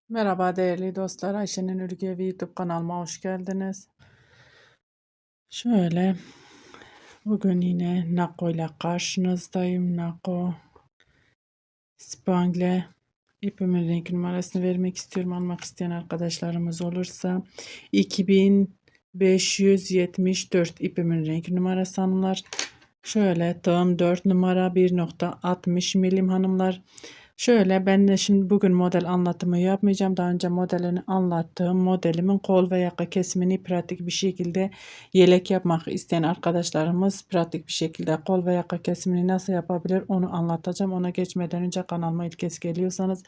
Merhaba değerli dostlar. Ayşe'nin Ürgevi YouTube kanalıma hoş geldiniz. Şöyle bugün yine Nako ile karşınızdayım. Nako Spangle ipimin renk numarasını vermek istiyorum. Almak isteyen arkadaşlarımız olursa 2574 ipimin renk numarası hanımlar. Şöyle tığım 4 numara 1.60 milim hanımlar. Şöyle ben de şimdi bugün model anlatımı yapmayacağım. Daha önce modelini anlattığım modelimin kol ve yaka kesimini pratik bir şekilde yelek yapmak isteyen arkadaşlarımız pratik bir şekilde kol ve yaka kesimini nasıl yapabilir onu anlatacağım. Ona geçmeden önce kanalıma ilk kez geliyorsanız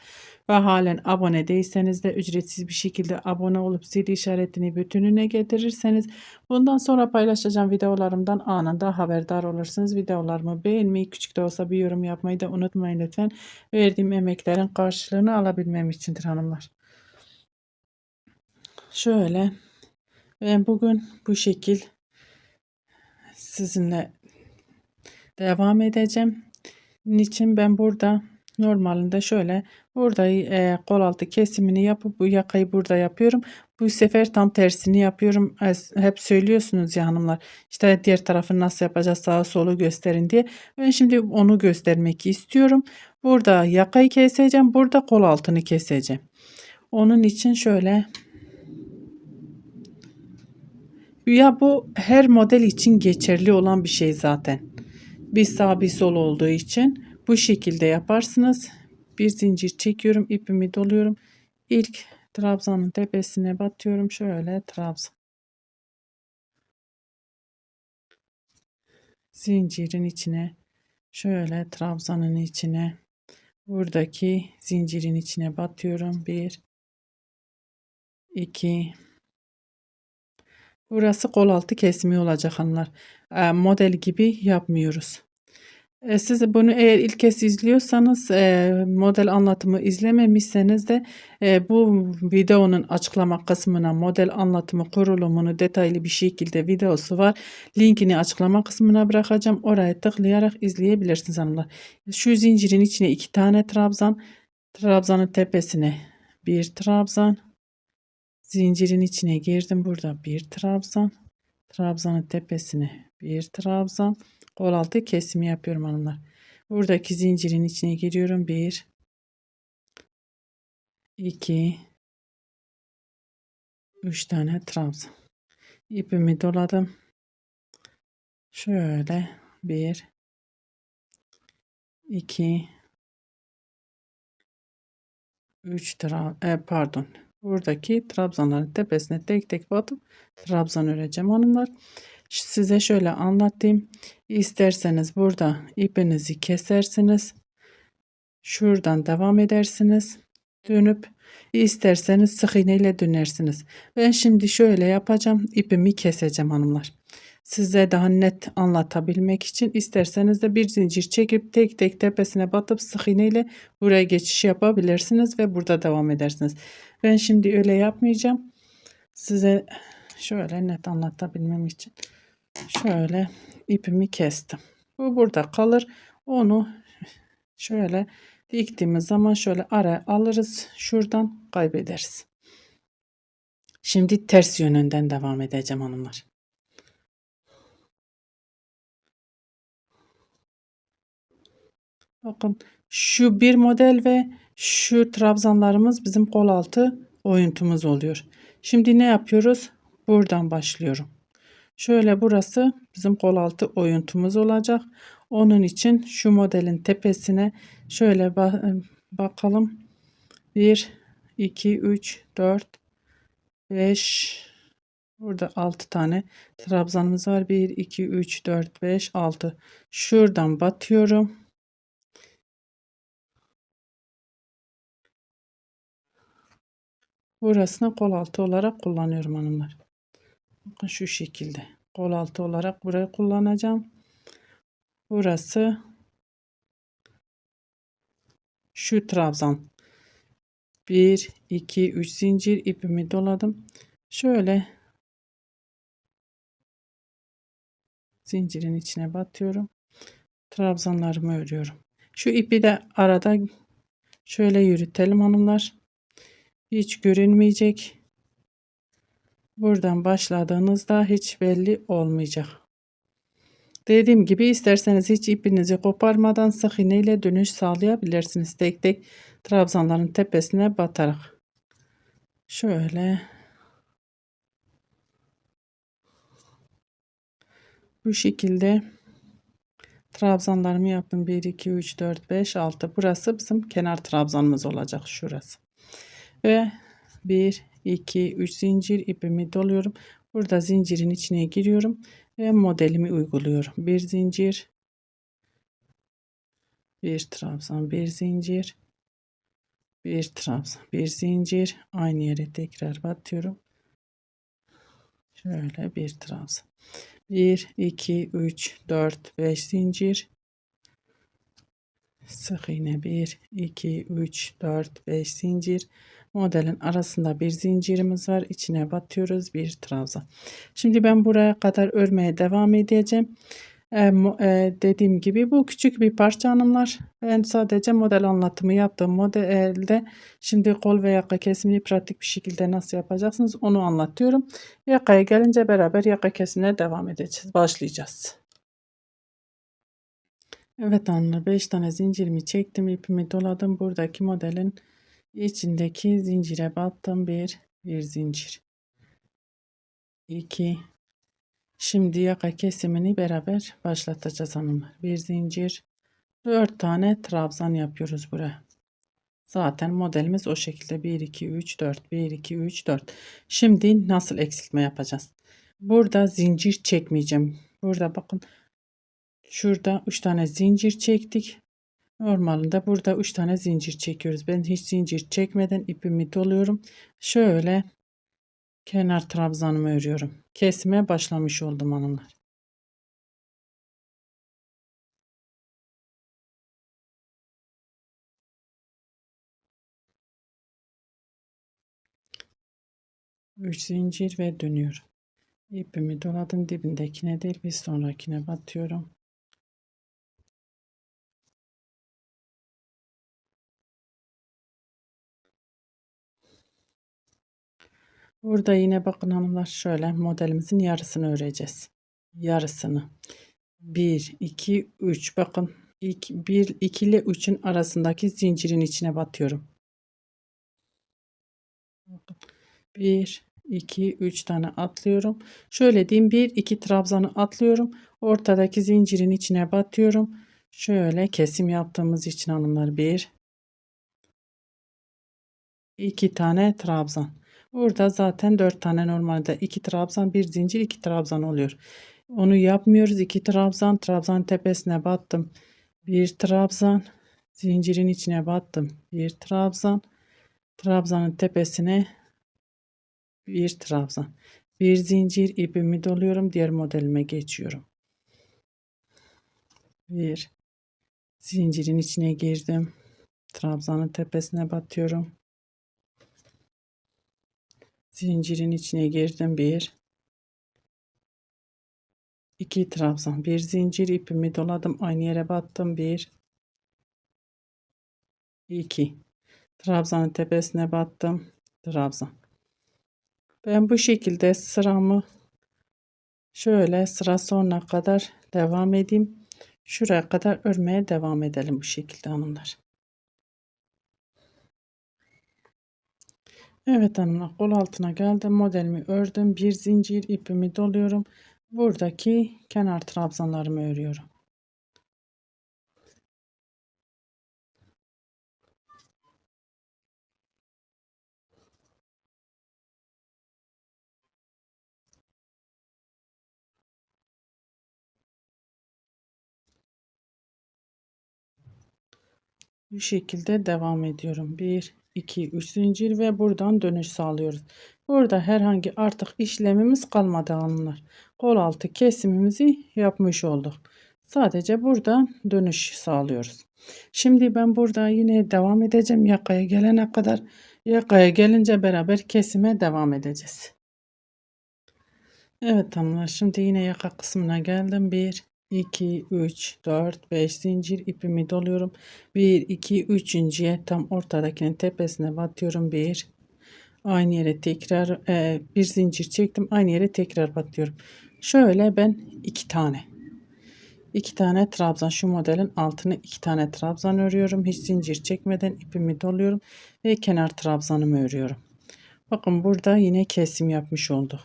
ve halen abone değilseniz de ücretsiz bir şekilde abone olup zil işaretini bütününe getirirseniz bundan sonra paylaşacağım videolarımdan anında haberdar olursunuz. Videolarımı beğenmeyi, küçük de olsa bir yorum yapmayı da unutmayın lütfen. Verdiğim emeklerin karşılığını alabilmem içindir hanımlar. Şöyle ben bugün bu şekil sizinle devam edeceğim. Niçin ben burada normalinde şöyle burada kol altı kesimini yapıp bu yakayı burada yapıyorum. Bu sefer tam tersini yapıyorum. Hep söylüyorsunuz ya hanımlar. İşte diğer tarafını nasıl yapacağız, sağa solu gösterin diye. Ben şimdi onu göstermek istiyorum. Burada yakayı keseceğim. Burada kol altını keseceğim. Onun için şöyle ya bu her model için geçerli olan bir şey zaten. Bir sağ bir sol olduğu için bu şekilde yaparsınız. Bir zincir çekiyorum, ipimi doluyorum. İlk trabzanın tepesine batıyorum. Şöyle trabzan. Zincirin içine, şöyle trabzanın içine, buradaki zincirin içine batıyorum. 1 2. Burası kol altı kesimi olacak hanımlar. Model gibi yapmıyoruz. Siz bunu eğer ilk kez izliyorsanız model anlatımı izlememişseniz de bu videonun açıklama kısmına model anlatımı kurulumunu detaylı bir şekilde videosu var. Linkini açıklama kısmına bırakacağım. Oraya tıklayarak izleyebilirsiniz hanımlar. Şu zincirin içine 2 tane trabzan. Trabzanın tepesine bir trabzan. Zincirin içine girdim. Burada bir trabzan. Trabzanın tepesine bir trabzan. Kol altı kesimi yapıyorum hanımlar. Buradaki zincirin içine giriyorum. 1 2 3 tane trabzan. İpimi doladım. Şöyle 1 2 3 pardon. Buradaki trabzanların tepesine tek tek batıp trabzan öreceğim hanımlar. Size şöyle anlatayım. İsterseniz burada ipinizi kesersiniz. Şuradan devam edersiniz. Dönüp isterseniz sık iğne ile dönersiniz. Ben şimdi şöyle yapacağım. İpimi keseceğim hanımlar. Size daha net anlatabilmek için isterseniz de bir zincir çekip tek tek tepesine batıp sık iğne ile buraya geçiş yapabilirsiniz ve burada devam edersiniz. Ben şimdi öyle yapmayacağım. Size şöyle net anlatabilmem için şöyle ipimi kestim. Bu burada kalır. Onu şöyle diktiğimiz zaman şöyle araya alırız. Şuradan kaybederiz. Şimdi ters yönünden devam edeceğim hanımlar. Bakın şu bir model ve şu trabzanlarımız bizim kol altı oyuntumuz oluyor. Şimdi ne yapıyoruz? Buradan başlıyorum. Şöyle burası bizim kol altı oyuntumuz olacak. Onun için şu modelin tepesine şöyle bakalım. 1 2 3 4 5 burada 6 tane trabzanımız var. 1 2 3 4 5 6. Şuradan batıyorum. Burasını kol altı olarak kullanıyorum hanımlar. Bakın şu şekilde. Kol altı olarak burayı kullanacağım. Burası şu trabzan. 1 2 3 zincir ipimi doladım. Şöyle zincirin içine batıyorum. Trabzanlarımı örüyorum. Şu ipi de arada şöyle yürütelim hanımlar. Hiç görünmeyecek. Buradan başladığınızda hiç belli olmayacak. Dediğim gibi isterseniz hiç ipinizi koparmadan sık iğne ile dönüş sağlayabilirsiniz. Tek tek trabzanların tepesine batarak. Şöyle bu şekilde trabzanlarımı yaptım. 1, 2, 3, 4, 5, 6. Burası bizim kenar trabzanımız olacak. Şurası. Ve 1, 2, 3 zincir ipimi doluyorum. Burada zincirin içine giriyorum. Ve modelimi uyguluyorum. Bir zincir. Bir trabzan. Bir zincir. Bir trabzan. Bir zincir. Aynı yere tekrar batıyorum. Şöyle bir trabzan. 1, 2, 3, 4, 5 zincir. Sık iğne 1, 2, 3, 4, 5 zincir. Modelin arasında bir zincirimiz var. İçine batıyoruz. Bir trabzan. Şimdi ben buraya kadar örmeye devam edeceğim. Dediğim gibi bu küçük bir parça hanımlar. Ben sadece model anlatımı yaptım. Modelde şimdi kol ve yaka kesimini pratik bir şekilde nasıl yapacaksınız onu anlatıyorum. Yakaya gelince beraber yaka kesimine devam edeceğiz. Başlayacağız. Evet hanımlar 5 tane zincirimi çektim, ipimi doladım. Buradaki modelin içindeki zincire battım. Bir zincir. 2. Şimdi yaka kesimini beraber başlatacağız hanımlar. Bir zincir. 4 tane trabzan yapıyoruz buraya. Zaten modelimiz o şekilde 1 2 3 4 1 2 3 4. Şimdi nasıl eksiltme yapacağız? Burada zincir çekmeyeceğim. Burada bakın. Şurada 3 tane zincir çektik. Normalinde burada 3 tane zincir çekiyoruz. Ben hiç zincir çekmeden ipimi doluyorum. Şöyle kenar trabzanımı örüyorum. Kesime başlamış oldum hanımlar. Üç zincir ve dönüyorum. İpimi doladım, dibindekine değil bir sonrakine batıyorum. Burada yine bakın hanımlar şöyle modelimizin yarısını öreceğiz. Yarısını. 1 2 3 bakın. 1 2 ile 3'ün arasındaki zincirin içine batıyorum. 1 2 3 tane atlıyorum. Şöyle diyeyim, 1 2 trabzanı atlıyorum. Ortadaki zincirin içine batıyorum. Şöyle kesim yaptığımız için hanımlar 1 2 tane trabzan. Burada zaten 4 tane, normalde 2 trabzan, 1 zincir, 2 trabzan oluyor. Onu yapmıyoruz. 2 trabzan, trabzan tepesine battım. 1 trabzan, zincirin içine battım. 1 trabzan, trabzanın tepesine bir trabzan. Bir zincir, ipimi doluyorum. Diğer modelime geçiyorum. Bir zincirin içine girdim. Trabzanın tepesine batıyorum. Zincirin içine girdim. Bir, iki trabzan. Bir zincir, ipimi doladım. Aynı yere battım. Bir, iki. Trabzanın tepesine battım. Trabzan. Ben bu şekilde sıramı şöyle sıra sonuna kadar devam edeyim. Şuraya kadar örmeye devam edelim bu şekilde hanımlar. Evet hanımlar, kol altına geldim, modelimi ördüm, bir zincir ipimi doluyorum, buradaki kenar trabzanlarımı örüyorum. Bu şekilde devam ediyorum. 1 2 3 zincir ve buradan dönüş sağlıyoruz. Burada herhangi artık işlemimiz kalmadı hanımlar. Kol altı kesimimizi yapmış olduk. Sadece burada dönüş sağlıyoruz. Şimdi ben burada yine devam edeceğim yakaya gelene kadar. Yakaya gelince beraber kesime devam edeceğiz. Evet hanımlar, şimdi yine yaka kısmına geldim. 1 2 3 4 5 zincir ipimi doluyorum. 1 2 üçüncüye tam ortadakinin tepesine batıyorum. 1 Aynı yere tekrar bir zincir çektim. Aynı yere tekrar batıyorum. Şöyle ben iki tane trabzan, şu modelin altını iki tane trabzan örüyorum. Hiç zincir çekmeden ipimi doluyorum ve kenar trabzanımı örüyorum. Bakın burada yine kesim yapmış oldu.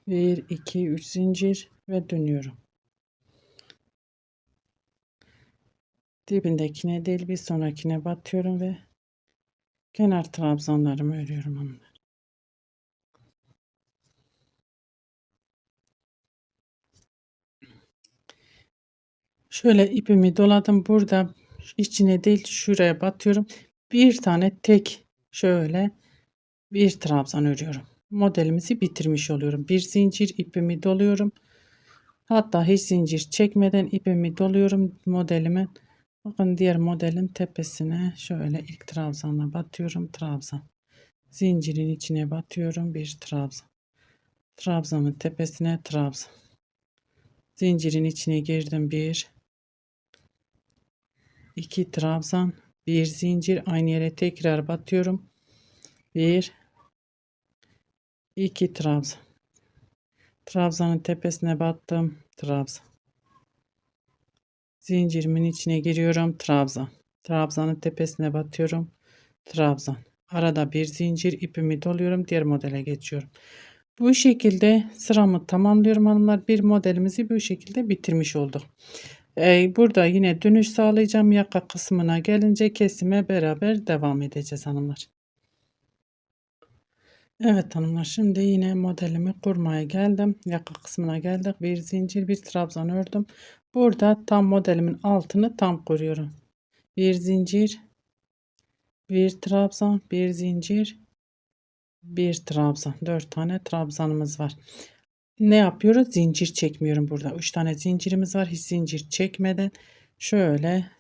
Bir, iki, üç zincir ve dönüyorum. Dibindekine değil bir sonrakine batıyorum ve kenar trabzanlarımı örüyorum onları. Şöyle ipimi doladım. Burada içine değil şuraya batıyorum. Bir tane tek şöyle bir trabzan örüyorum. Modelimizi bitirmiş oluyorum. Bir zincir ipimi doluyorum. Hatta hiç zincir çekmeden ipimi doluyorum modelimin. Bakın diğer modelin tepesine şöyle ilk trabzanla batıyorum. Trabzan. Zincirin içine batıyorum. Bir trabzan. Trabzanın tepesine trabzan. Zincirin içine girdim. Bir, iki trabzan. Bir zincir. Aynı yere tekrar batıyorum. Bir, iki trabzan. Trabzanın tepesine battım. Trabzan. Zincirimin içine giriyorum. Trabzan. Trabzanın tepesine batıyorum. Trabzan. Arada bir zincir ipimi doluyorum. Diğer modele geçiyorum. Bu şekilde sıramı tamamlıyorum hanımlar. Bir modelimizi bu şekilde bitirmiş olduk. Burada yine dönüş sağlayacağım. Yaka kısmına gelince kesime beraber devam edeceğiz hanımlar. Evet hanımlar, şimdi yine modelimi kurmaya geldim. Yaka kısmına geldik. Bir zincir bir trabzan ördüm. Burada tam modelimin altını tam kuruyorum. Bir zincir bir trabzan bir zincir bir trabzan. 4 tane trabzanımız var. Ne yapıyoruz? Zincir çekmiyorum burada. 3 tane zincirimiz var. Hiç zincir çekmeden şöyle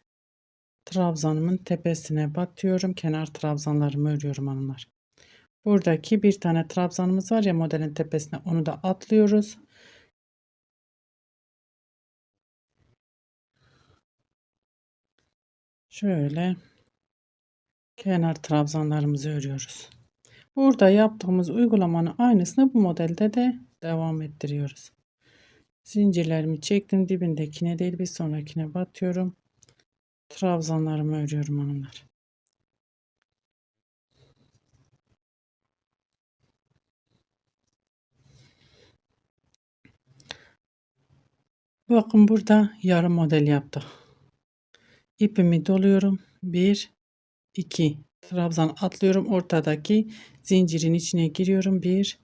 trabzanımın tepesine batıyorum. Kenar trabzanlarımı örüyorum hanımlar. Buradaki bir tane trabzanımız var ya modelin tepesine, onu da atlıyoruz. Şöyle kenar trabzanlarımızı örüyoruz. Burada yaptığımız uygulamanın aynısını bu modelde de devam ettiriyoruz. Zincirlerimi çektim. Dibindekine değil bir sonrakine batıyorum. Trabzanlarımı örüyorum hanımlar. Bakın burada yarım model yaptık. İpimi doluyorum. 1 2 trabzan atlıyorum. Ortadaki zincirin içine giriyorum. 1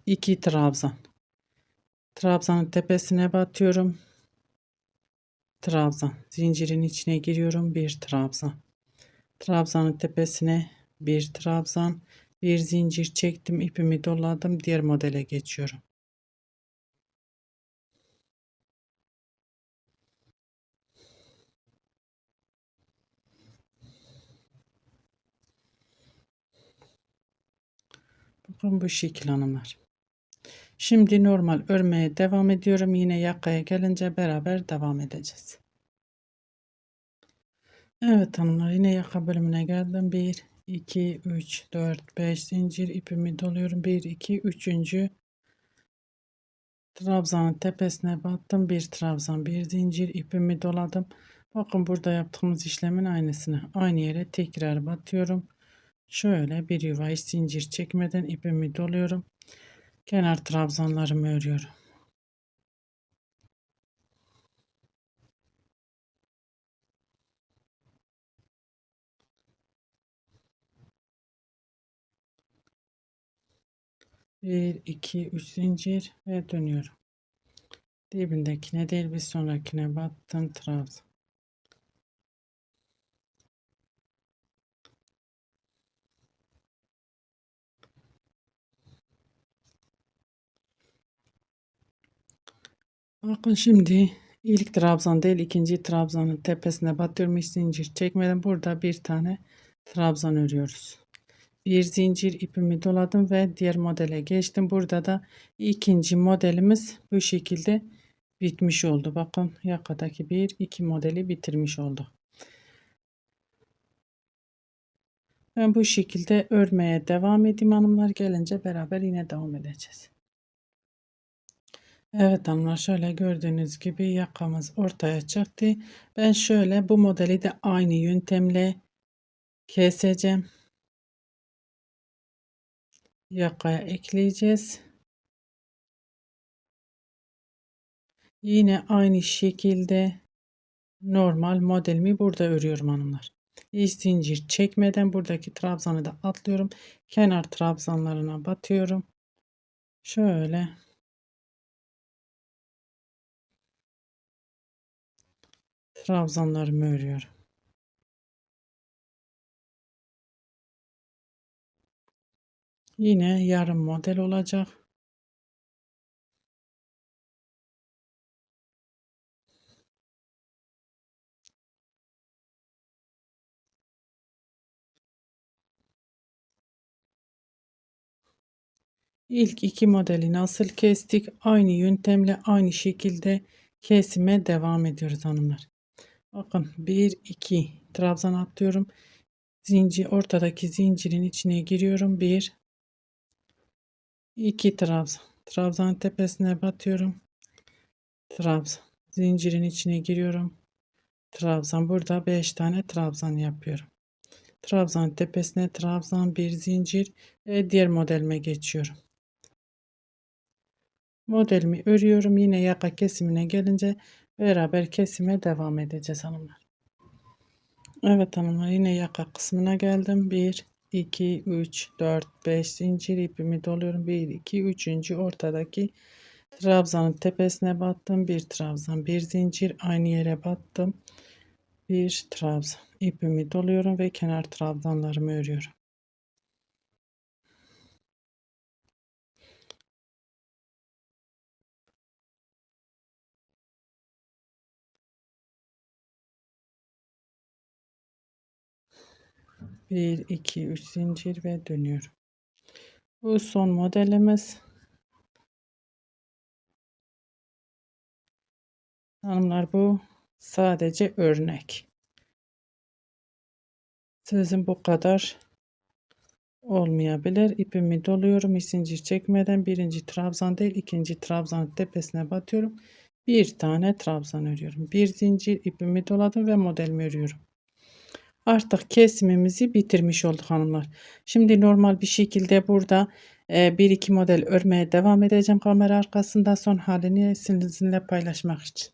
2 trabzan. Trabzanın tepesine batıyorum. Trabzan. Zincirin içine giriyorum. Bir trabzan. Trabzanın tepesine bir trabzan. Bir zincir çektim. İpimi doladım. Diğer modele geçiyorum. Bakın bu şekil hanımlar. Şimdi normal örmeye devam ediyorum. Yine yakaya gelince beraber devam edeceğiz. Evet hanımlar, yine yaka bölümüne geldim. 1 2 3 4 5 zincir ipimi doluyorum. 1 2 üçüncü trabzanın tepesine battım. Bir trabzan bir zincir ipimi doladım. Bakın burada yaptığımız işlemin aynısını aynı yere tekrar batıyorum. Şöyle bir yuva hiç zincir çekmeden ipimi doluyorum. Kenar trabzanlarımı örüyorum. Bir iki üç zincir ve dönüyorum. Dibindekine değil bir sonrakine battım. Trabzan. Bakın şimdi ilk trabzan değil ikinci trabzanın tepesine batıyorum. Hiç zincir çekmeden burada bir tane trabzan örüyoruz. bir zincir ipimi doladım ve diğer modele geçtim. Burada da ikinci modelimiz bu şekilde bitmiş oldu. Bakın yakadaki bir iki modeli bitirmiş oldu. Ben bu şekilde örmeye devam edeyim hanımlar, gelince beraber yine devam edeceğiz. Evet hanımlar, şöyle gördüğünüz gibi yakamız ortaya çıktı. Ben şöyle bu modeli de aynı yöntemle keseceğim. Yakaya ekleyeceğiz. Yine aynı şekilde normal modelimi burada örüyorum hanımlar. Hiç zincir çekmeden buradaki trabzanı da atlıyorum. Kenar trabzanlarına batıyorum. Şöyle trabzanlarımı örüyorum. Yine yarım model olacak. İlk iki modeli nasıl kestik? Aynı yöntemle aynı şekilde kesime devam ediyoruz hanımlar. Bakın 1 2 trabzan atlıyorum. Zincir, ortadaki zincirin içine giriyorum. 1 2 trabzan. Trabzanın tepesine batıyorum. Trabzan. Zincirin içine giriyorum. Trabzan. Burada 5 tane trabzan yapıyorum. Trabzanın tepesine trabzan, bir zincir ve diğer modelime geçiyorum. Modelimi örüyorum. Yine yaka kesimine gelince beraber kesime devam edeceğiz hanımlar. Evet hanımlar, yine yaka kısmına geldim. 1 2 3 4 5 zincir ipimi doluyorum. 1 2 3. ortadaki trabzanın tepesine battım. Bir trabzan, bir zincir, aynı yere battım. Bir trabzan ipimi doluyorum ve kenar trabzanlarımı örüyorum. Bir iki üç zincir ve dönüyorum. Bu son modelimiz. Hanımlar, bu sadece örnek. Sizin bu kadar olmayabilir. İpimi doluyorum. Hiç zincir çekmeden birinci trabzan değil, ikinci trabzanın tepesine batıyorum. Bir tane trabzan örüyorum. Bir zincir ipimi doladım ve modelimi örüyorum. Artık kesimimizi bitirmiş olduk hanımlar. Şimdi normal bir şekilde burada bir iki model örmeye devam edeceğim kamera arkasında, son halini sizinle paylaşmak için.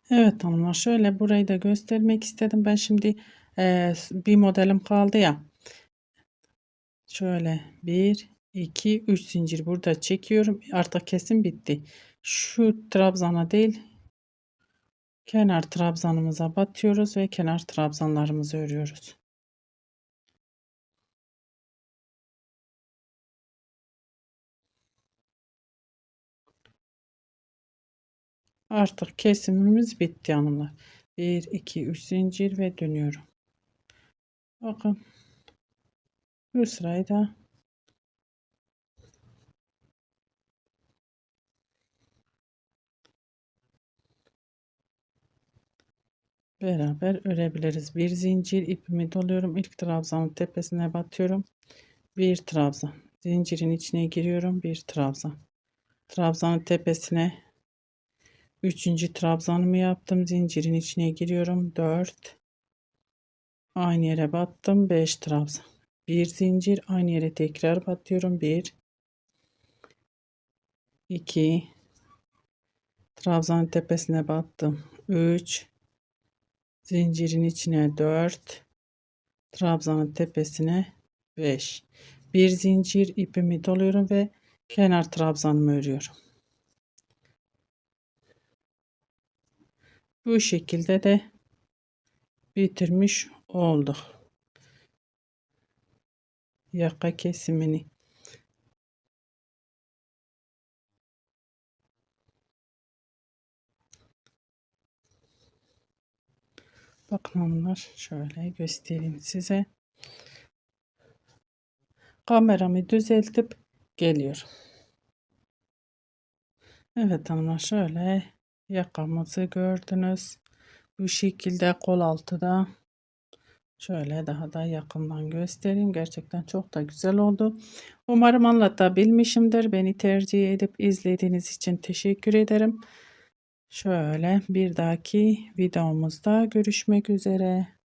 Evet hanımlar, şöyle burayı da göstermek istedim. Ben şimdi bir modelim kaldı ya. Şöyle 1 2 3 zincir burada çekiyorum. Artık kesim bitti. Şu trabzana değil, kenar trabzanımıza batıyoruz ve kenar trabzanlarımızı örüyoruz. Artık kesimimiz bitti hanımlar. 1 2 3 zincir ve dönüyorum. Bakın bu sırayı da beraber örebiliriz. Bir zincir ipimi doluyorum. İlk trabzanın tepesine batıyorum. Bir trabzan. Zincirin içine giriyorum. Bir trabzan. Trabzanın tepesine üçüncü trabzanımı yaptım. Zincirin içine giriyorum. 4. Aynı yere battım. 5 trabzan. Bir zincir, aynı yere tekrar batıyorum. 1 2 trabzanın tepesine battım. 3 zincirin içine 4, trabzanın tepesine 5. Bir zincir ipimi doluyorum ve kenar trabzanımı örüyorum. Bu şekilde de bitirmiş olduk. Yaka kesimini. Bakın hanımlar, şöyle göstereyim size. Kameramı düzeltip geliyorum. Evet hanımlar, şöyle yakamızı gördünüz. Bu şekilde kol altı da şöyle daha da yakından göstereyim. Gerçekten çok da güzel oldu. Umarım anlatabilmişimdir. Beni tercih edip izlediğiniz için teşekkür ederim. Şöyle bir dahaki videomuzda görüşmek üzere.